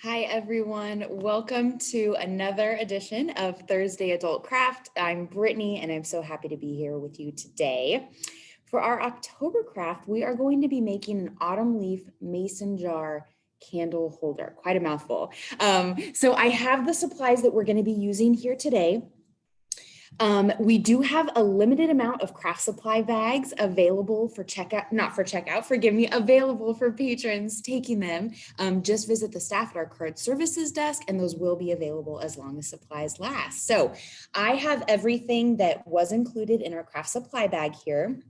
Hi, everyone. Welcome to another edition of Thursday Adult Craft. I'm Brittany, and I'm so happy to be here with you today. For our October craft, we are going to be making an autumn leaf mason jar candle holder. Quite a mouthful. So I have the supplies that we're going to be using here today. We do have a limited amount of craft supply bags available for checkout, not for checkout, forgive me, available for patrons taking them. Just visit the staff at our card services desk and those will be available as long as supplies last. So I have everything that was included in our craft supply bag here.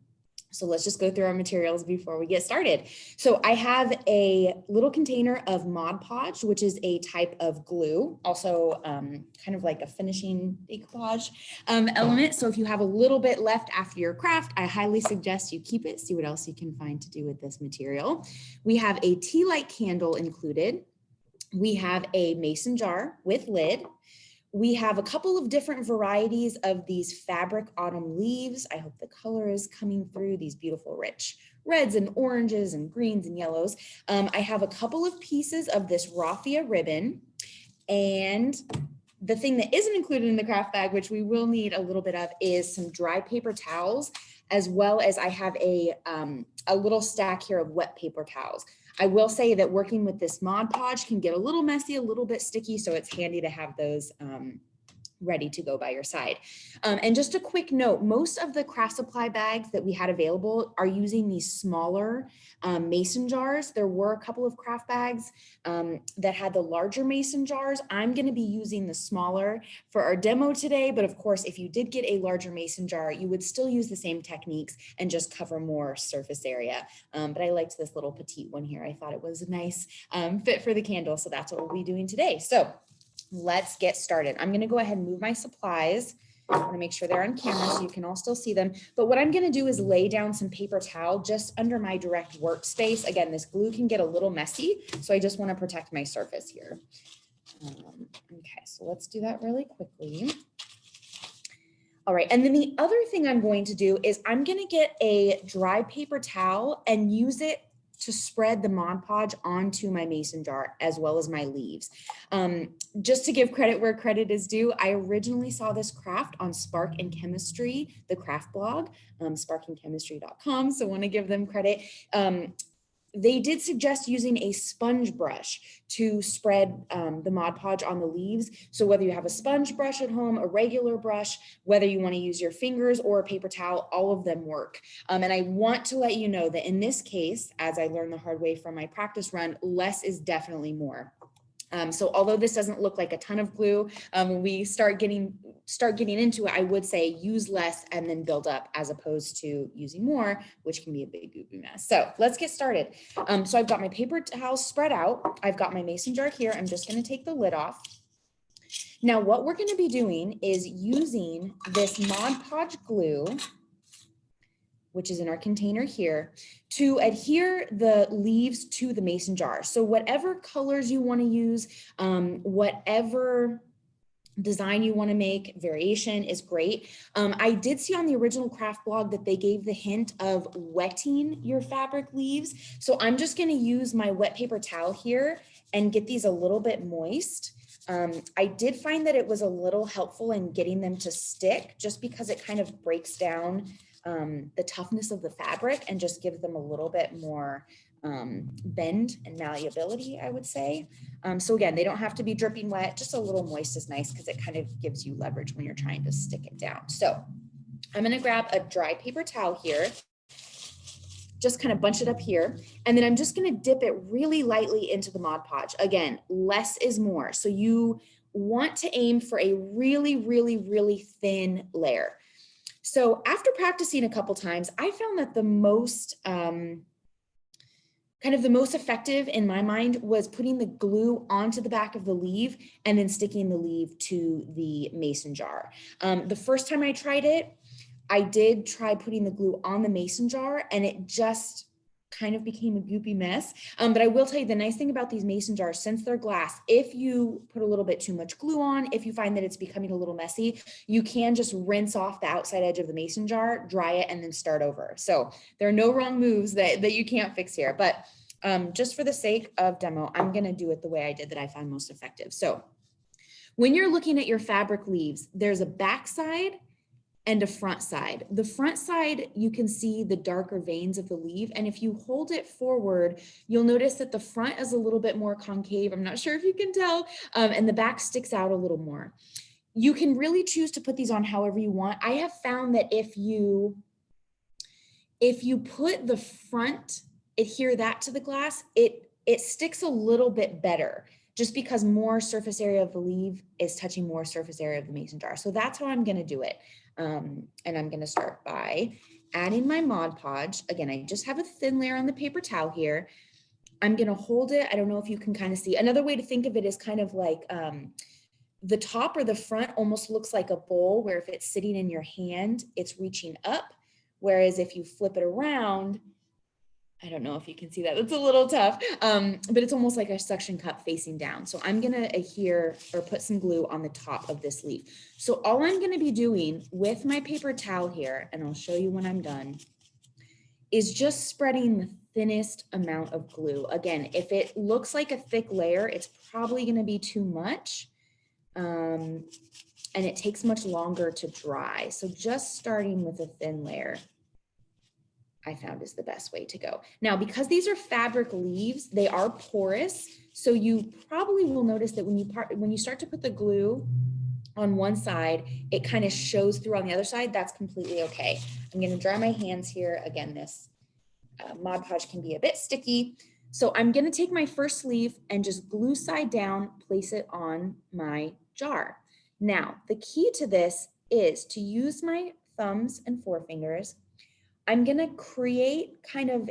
So let's just go through our materials before we get started. So I have a little container of Mod Podge, which is a type of glue, also kind of like a finishing decoupage element. So if you have a little bit left after your craft, I highly suggest you keep it, see what else you can find to do with this material. We have a tea light candle included. We have a mason jar with lid. We have a couple of different varieties of these fabric autumn leaves. I hope the color is coming through, these beautiful rich reds and oranges and greens and yellows. I have a couple of pieces of this raffia ribbon, and the thing that isn't included in the craft bag, which we will need a little bit of, is some dry paper towels, as well as I have a little stack here of wet paper towels. I will say that working with this Mod Podge can get a little messy, a little bit sticky, so it's handy to have those ready to go by your side. And just a quick note, most of the craft supply bags that we had available are using these smaller mason jars. There were a couple of craft bags that had the larger mason jars. I'm going to be using the smaller for our demo today, but of course, if you did get a larger mason jar, you would still use the same techniques and just cover more surface area. But I liked this little petite one here. I thought it was a nice fit for the candle, so that's what we'll be doing today. So let's get started. I'm going to go ahead and move my supplies. I want to make sure they're on camera so you can all still see them. But what I'm going to do is lay down some paper towel just under my direct workspace. Again, this glue can get a little messy, so I just want to protect my surface here. Okay, so let's do that really quickly. All right, and then the other thing I'm going to do is I'm going to get a dry paper towel and use it to spread the Mod Podge onto my mason jar as well as my leaves. Just to give credit where credit is due, I originally saw this craft on Spark and Chemistry, the craft blog, sparkandchemistry.com, so want to give them credit. They did suggest using a sponge brush to spread the Mod Podge on the leaves. So whether you have a sponge brush at home, a regular brush, whether you want to use your fingers or a paper towel, all of them work. And I want to let you know that in this case, as I learned the hard way from my practice run, less is definitely more. So although this doesn't look like a ton of glue, when we start getting into it, I would say use less and then build up as opposed to using more, which can be a big goopy mess. So let's get started. So I've got my paper towel spread out. I've got my mason jar here. I'm just going to take the lid off. Now what we're going to be doing is using this Mod Podge glue, which is in our container here, to adhere the leaves to the mason jar. So whatever colors you want to use, whatever design you want to make, variation is great. I did see on the original craft blog that they gave the hint of wetting your fabric leaves. So I'm just going to use my wet paper towel here and get these a little bit moist. I did find that it was a little helpful in getting them to stick just because it kind of breaks down the toughness of the fabric and just gives them a little bit more bend and malleability, I would say. So again, they don't have to be dripping wet, just a little moist is nice because it kind of gives you leverage when you're trying to stick it down. So I'm going to grab a dry paper towel here, just kind of bunch it up here, and then I'm just going to dip it really lightly into the Mod Podge. Again, less is more. So you want to aim for a really, really, really thin layer. So after practicing a couple times, I found that the most the most effective in my mind was putting the glue onto the back of the leaf and then sticking the leaf to the mason jar. The first time I tried it, I did try putting the glue on the mason jar and it just kind of became a goopy mess. But I will tell you the nice thing about these mason jars, since they're glass, if you put a little bit too much glue on, if you find that it's becoming a little messy, you can just rinse off the outside edge of the mason jar, dry it, and then start over. So there are no wrong moves that you can't fix here. But Just for the sake of demo, I'm gonna do it the way I did that I found most effective. So when you're looking at your fabric leaves, there's a back side and a front side. The front side, you can see the darker veins of the leaf. And if you hold it forward, you'll notice that the front is a little bit more concave. I'm not sure if you can tell. And the back sticks out a little more. You can really choose to put these on however you want. I have found that if you put the front, adhere that to the glass, it sticks a little bit better, just because more surface area of the leaf is touching more surface area of the mason jar. So that's how I'm gonna do it. And I'm gonna start by adding my Mod Podge. Again, I just have a thin layer on the paper towel here. I'm gonna hold it. I don't know if you can kind of see. Another way to think of it is kind of like the top or the front almost looks like a bowl, where if it's sitting in your hand, it's reaching up. Whereas if you flip it around, I don't know if you can see that, it's a little tough, but it's almost like a suction cup facing down. So I'm gonna adhere or put some glue on the top of this leaf. So all I'm gonna be doing with my paper towel here, and I'll show you when I'm done, is just spreading the thinnest amount of glue. Again, if it looks like a thick layer, it's probably gonna be too much. And it takes much longer to dry. So just starting with a thin layer, I found is the best way to go. Now, because these are fabric leaves, they are porous. So you probably will notice that when you start to put the glue on one side, it kind of shows through on the other side. That's completely okay. I'm gonna dry my hands here. Again, this Mod Podge can be a bit sticky. So I'm gonna take my first leaf and just glue side down, place it on my jar. Now, the key to this is to use my thumbs and forefingers. I'm gonna create kind of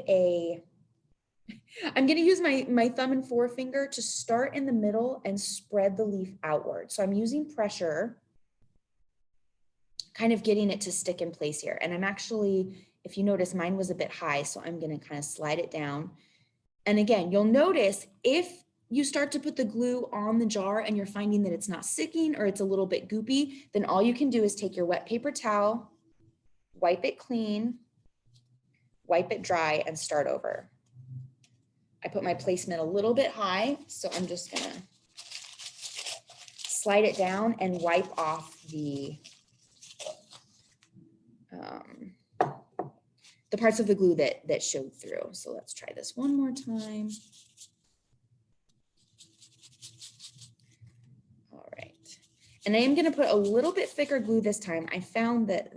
I'm gonna use my thumb and forefinger to start in the middle and spread the leaf outward. So I'm using pressure, kind of getting it to stick in place here. And I'm actually, if you notice, mine was a bit high, so I'm gonna kind of slide it down. And again, you'll notice if you start to put the glue on the jar and you're finding that it's not sticking or it's a little bit goopy, then all you can do is take your wet paper towel, wipe it clean, wipe it dry, and start over. I put my placement a little bit high, so I'm just gonna slide it down and wipe off the parts of the glue that showed through. So let's try this one more time. All right. And I am gonna put a little bit thicker glue this time. I found that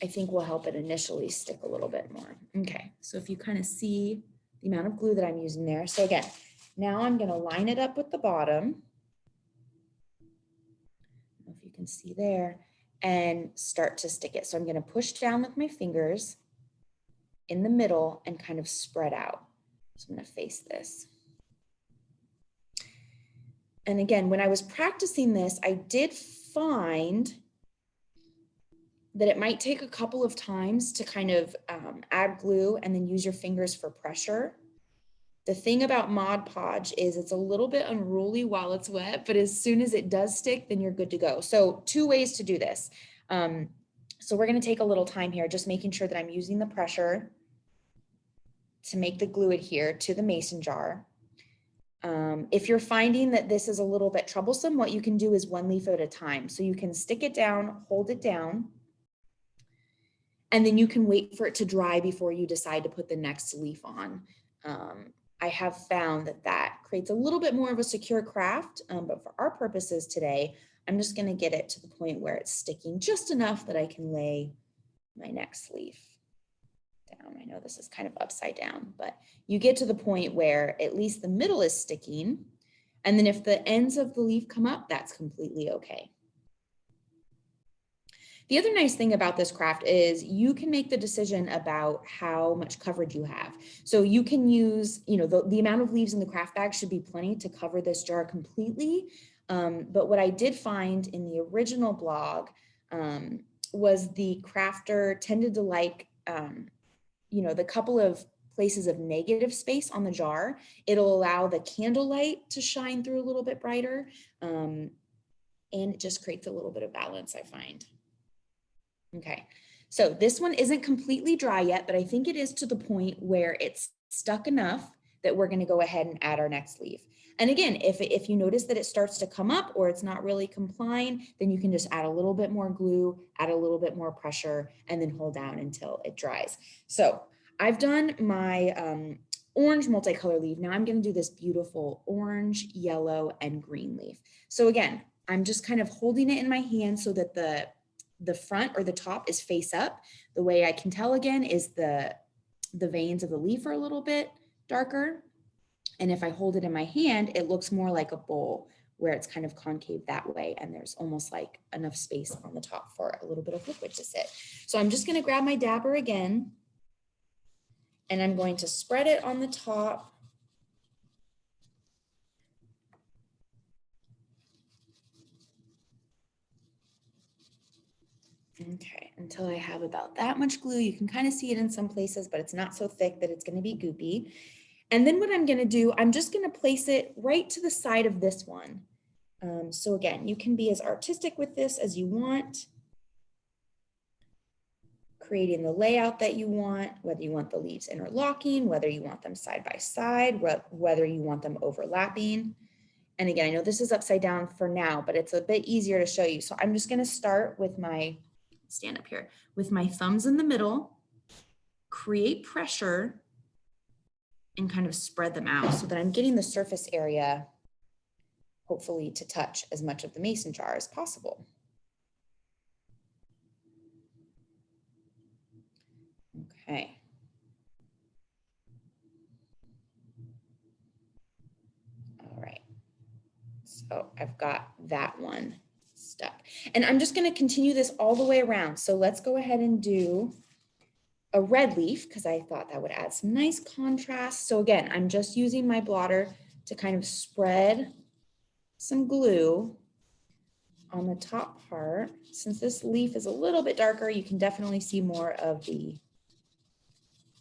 I think will help it initially stick a little bit more. Okay, so if you kind of see the amount of glue that I'm using there. So again, now I'm gonna line it up with the bottom. I don't know if you can see there, and start to stick it. So I'm gonna push down with my fingers in the middle and kind of spread out. So I'm gonna face this. And again, when I was practicing this, I did find that it might take a couple of times to kind of add glue and then use your fingers for pressure. The thing about Mod Podge is it's a little bit unruly while it's wet, but as soon as it does stick, then you're good to go. So 2 ways to do this. So we're gonna take a little time here, just making sure that I'm using the pressure to make the glue adhere to the mason jar. If you're finding that this is a little bit troublesome, what you can do is 1 leaf at a time. So you can stick it down, hold it down, and then you can wait for it to dry before you decide to put the next leaf on. I have found that creates a little bit more of a secure craft, but for our purposes today, I'm just gonna get it to the point where it's sticking just enough that I can lay my next leaf down. I know this is kind of upside down, but you get to the point where at least the middle is sticking. And then if the ends of the leaf come up, that's completely okay. The other nice thing about this craft is you can make the decision about how much coverage you have. So you can use, the amount of leaves in the craft bag should be plenty to cover this jar completely. But what I did find in the original blog was the crafter tended to like, the couple of places of negative space on the jar. It'll allow the candlelight to shine through a little bit brighter. And it just creates a little bit of balance, I find. Okay, So this one isn't completely dry yet, but I think it is to the point where it's stuck enough that we're going to go ahead and add our next leaf. And again, if you notice that it starts to come up or it's not really complying, then you can just add a little bit more glue, add a little bit more pressure, and then hold down until it dries. So I've done my orange multicolor leaf. Now I'm going to do this beautiful orange, yellow, and green leaf. So again, I'm just kind of holding it in my hand so that the front or the top is face up. The way I can tell again is the veins of the leaf are a little bit darker. And if I hold it in my hand, it looks more like a bowl where it's kind of concave that way. And there's almost like enough space on the top for a little bit of liquid to sit. So I'm just going to grab my dabber again, and I'm going to spread it on the top. Okay, until I have about that much glue. You can kind of see it in some places, but it's not so thick that it's going to be goopy. And then what I'm going to do, I'm just going to place it right to the side of this one. So again, you can be as artistic with this as you want, creating the layout that you want, whether you want the leaves interlocking, whether you want them side by side, whether you want them overlapping. And again, I know this is upside down for now, but it's a bit easier to show you. So I'm just going to start with my, stand up here, with my thumbs in the middle, create pressure, and kind of spread them out so that I'm getting the surface area, hopefully, to touch as much of the mason jar as possible. Okay. All right. So I've got that one stuck. And I'm just going to continue this all the way around. So let's go ahead and do a red leaf because I thought that would add some nice contrast. So again, I'm just using my blotter to kind of spread some glue on the top part. Since this leaf is a little bit darker, you can definitely see more of the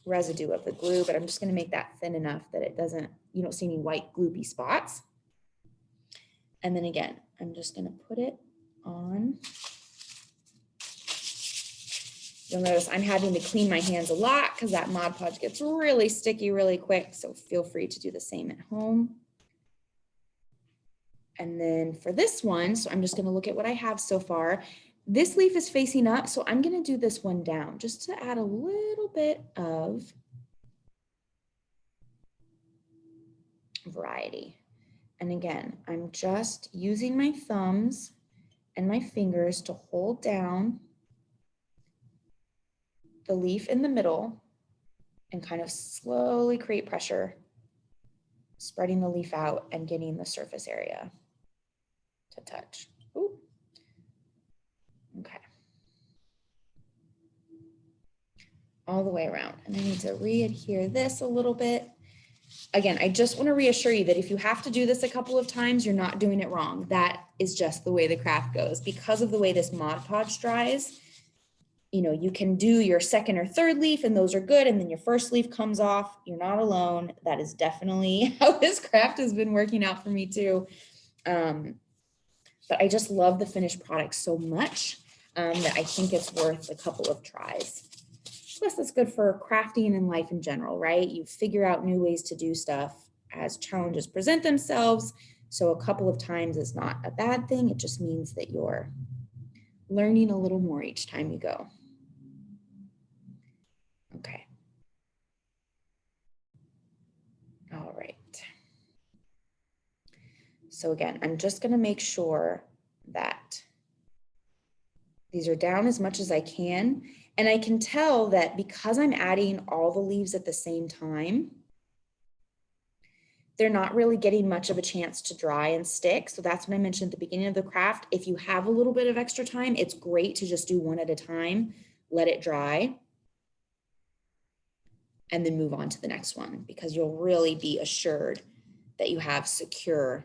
residue of the glue, but I'm just going to make that thin enough that it doesn't, you don't see any white gloopy spots. And then again, I'm just going to put it on. You'll notice I'm having to clean my hands a lot because that Mod Podge gets really sticky really quick. So feel free to do the same at home. And then for this one, so I'm just going to look at what I have so far. This leaf is facing up, so I'm going to do this one down just to add a little bit of variety. And again, I'm just using my thumbs and my fingers to hold down the leaf in the middle and kind of slowly create pressure, spreading the leaf out and getting the surface area to touch. Ooh. Okay. All the way around. And I need to re-adhere this a little bit. Again, I just want to reassure you that if you have to do this a couple of times, you're not doing it wrong. That is just the way the craft goes. Because of the way this Mod Podge dries, you know, you can do your second or third leaf and those are good. And then your first leaf comes off. You're not alone. That is definitely how this craft has been working out for me too. But I just love the finished product so much that I think it's worth a couple of tries. Plus, it's good for crafting and life in general, right? You figure out new ways to do stuff as challenges present themselves. So a couple of times is not a bad thing. It just means that you're learning a little more each time you go. Okay. All right. So again, I'm just going to make sure that these are down as much as I can. And I can tell that because I'm adding all the leaves at the same time, they're not really getting much of a chance to dry and stick. So that's what I mentioned at the beginning of the craft. If you have a little bit of extra time, it's great to just do one at a time, let it dry, and then move on to the next one because you'll really be assured that you have secure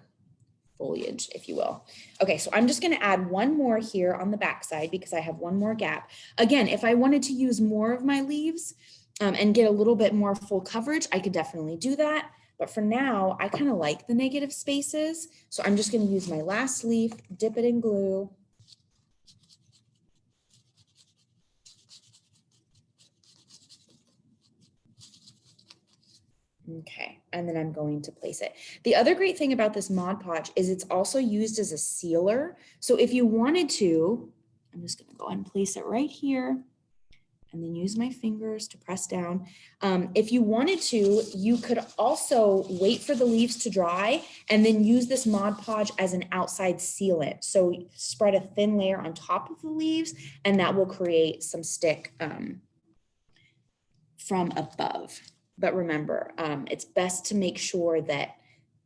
foliage, if you will. Okay, so I'm just going to add one more here on the back side because I have one more gap. Again, if I wanted to use more of my leaves and get a little bit more full coverage, I could definitely do that. But for now, I kind of like the negative spaces. So I'm just going to use my last leaf, dip it in glue. Okay, and then I'm going to place it. The other great thing about this Mod Podge is it's also used as a sealer. So if you wanted to, I'm just gonna go ahead and place it right here and then use my fingers to press down. If you wanted to, you could also wait for the leaves to dry and then use this Mod Podge as an outside sealant. So spread a thin layer on top of the leaves and that will create some stick from above. But remember, it's best to make sure that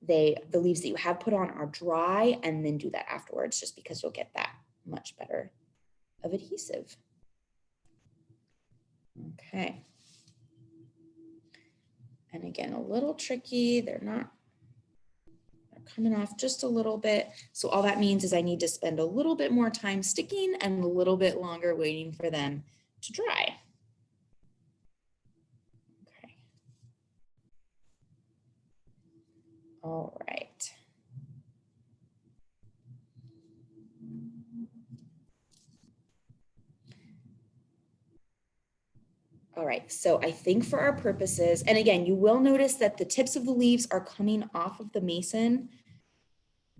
the leaves that you have put on are dry and then do that afterwards, just because you'll get that much better of adhesive. Okay. And again, a little tricky. They're coming off just a little bit. So all that means is I need to spend a little bit more time sticking and a little bit longer waiting for them to dry. Okay. All right. All right, so I think for our purposes, and again, you will notice that the tips of the leaves are coming off of the mason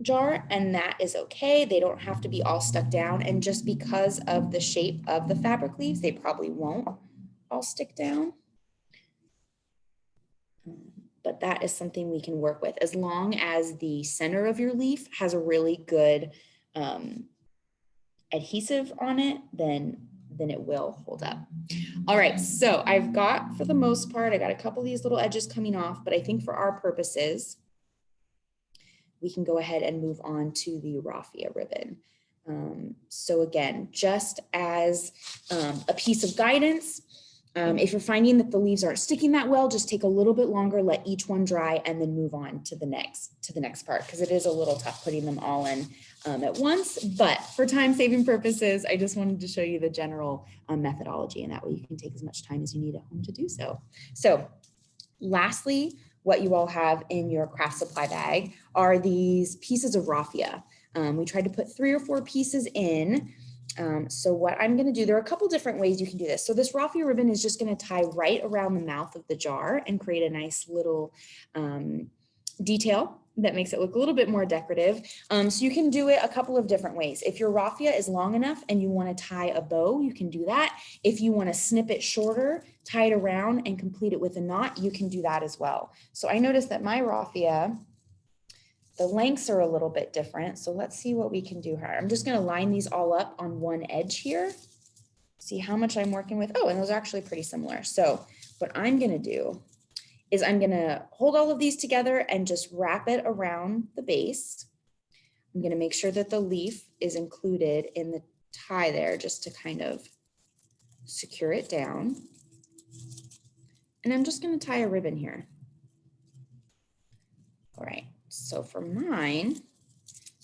jar, and that is okay. They don't have to be all stuck down. And just because of the shape of the fabric leaves, they probably won't all stick down. But that is something we can work with. As long as the center of your leaf has a really good adhesive on it, then it will hold up. All right, so I've got, for the most part, I got a couple of these little edges coming off, but I think for our purposes, we can go ahead and move on to the raffia ribbon. So again, just as a piece of guidance, if you're finding that the leaves aren't sticking that well, just take a little bit longer, let each one dry, and then move on to the next part, because it is a little tough putting them all in at once. But for time-saving purposes, I just wanted to show you the general methodology, and that way you can take as much time as you need at home to do so. So lastly, what you all have in your craft supply bag are these pieces of raffia. We tried to put 3 or 4 pieces in. So what I'm going to do, there are a couple different ways you can do this. So this raffia ribbon is just going to tie right around the mouth of the jar and create a nice little detail that makes it look a little bit more decorative. So you can do it a couple of different ways. If your raffia is long enough and you want to tie a bow, you can do that. If you want to snip it shorter, tie it around and complete it with a knot, you can do that as well. So I noticed that my raffia, the lengths are a little bit different. So let's see what we can do here. I'm just going to line these all up on one edge here. See how much I'm working with. Oh, and those are actually pretty similar. So what I'm going to do is I'm going to hold all of these together and just wrap it around the base. I'm going to make sure that the leaf is included in the tie there, just to kind of secure it down. And I'm just going to tie a ribbon here. All right, so for mine,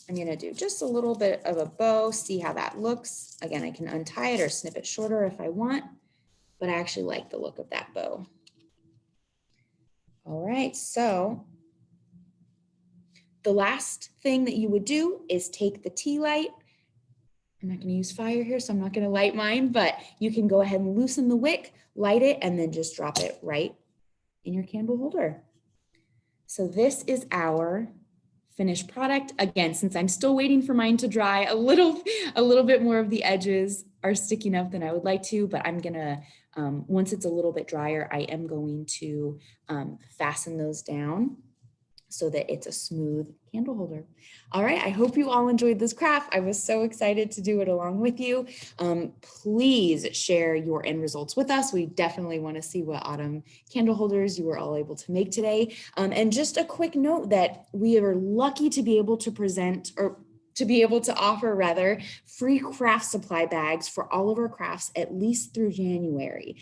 I'm going to do just a little bit of a bow, see how that looks. Again, I can untie it or snip it shorter if I want, but I actually like the look of that bow. All right, so the last thing that you would do is take the tea light. I'm not going to use fire here, so I'm not going to light mine, but you can go ahead and loosen the wick, light it, and then just drop it right in your candle holder. So this is our finished product. Again, since I'm still waiting for mine to dry, a little bit more of the edges are sticking up than I would like to, but I'm gonna, once it's a little bit drier, I am going to fasten those down so that it's a smooth candle holder. All right, I hope you all enjoyed this craft. I was so excited to do it along with you. Please share your end results with us. We definitely want to see what autumn candle holders you were all able to make today. And just a quick note that we are lucky to be able to present, or to be able to offer rather, free craft supply bags for all of our crafts at least through January.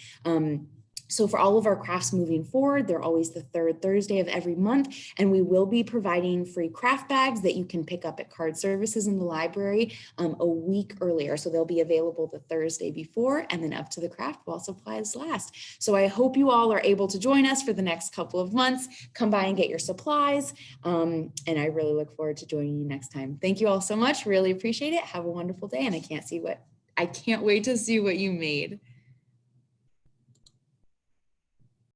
So for all of our crafts moving forward, they're always the 3rd Thursday of every month, and we will be providing free craft bags that you can pick up at Card Services in the library a week earlier. So they'll be available the Thursday before and then up to the craft while supplies last. So I hope you all are able to join us for the next couple of months. Come by and get your supplies. And I really look forward to joining you next time. Thank you all so much. Really appreciate it. Have a wonderful day. And I can't wait to see what you made.